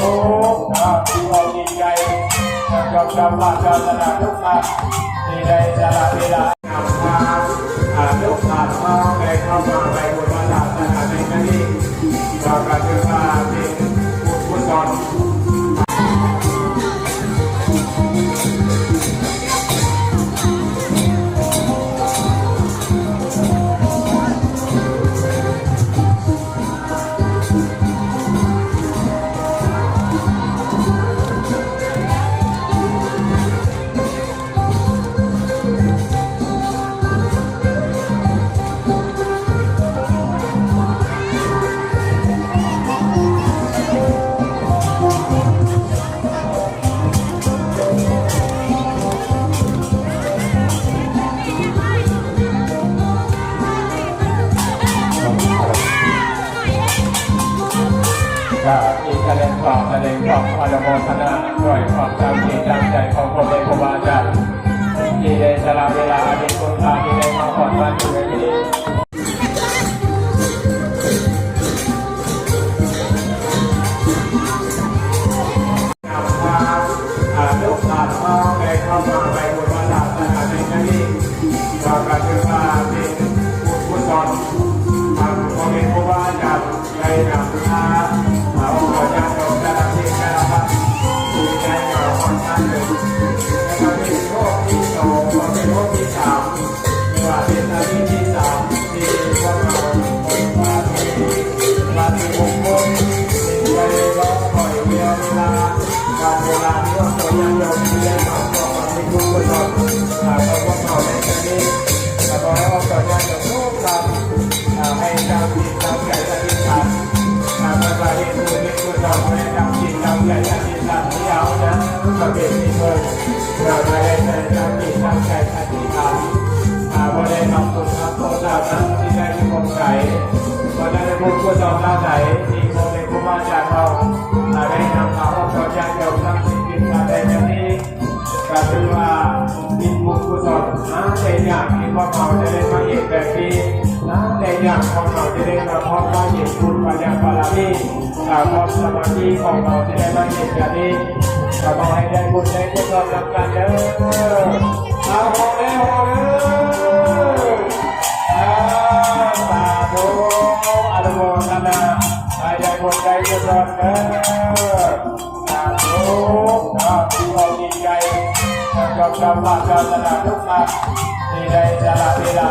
ที่เราดีใจยอมรับว่าศาสนาทุกท่านที่ได้สละเวลานำมาทุกท่านเข้าไปในบุญศาสนาในครั้งนี้เราก็ถือว่าเป็นบุญกุศลอีกแสดงความอนุโมทนาด้วยความตั้งใจของพระเดชพระอาจารย์ที่ได้สละเวลาในคุณค่าที่ได้มาก่อนมาอยู่ในนี้นำมาทุกท่านเข้าไปในบุญศาสนาในครั้งนี้เราก็ถือว่าเป็นบุญกุศลทางพระเดชพระอาจารย์ได้นำมาประเภทนี้เพิ่มเราได้แต่ตั้งจิตตั้งใจอธิษฐานพอได้ทำบุญทำโทษเหล่านั้นที่ได้ที่คงใจพอได้บุญกุศลเหล่าไหนที่พระเดชพระอาจารย์เราได้นำมาอบรมญาติโยมทั้งสิ้นมาได้ในนี้ก็ถือว่ามีบุญกุศลในอย่างที่พวกเราจะได้มาเห็นแบบนี้ในอย่างของเราจะได้มาพบมาเห็นบุญปัญญาบารมีความสมาธิของเราจะได้มาเห็นแบบนี้ขอให้ได้บุญได้กุศลนำกันเด้อเอาพอแล้วสาธุอนุโมทนาให้ได้บุญได้กุศลเด้อสาธุที่เราดีใจยอมรับว่าศาสนาทุกท่านที่ได้สละเวลา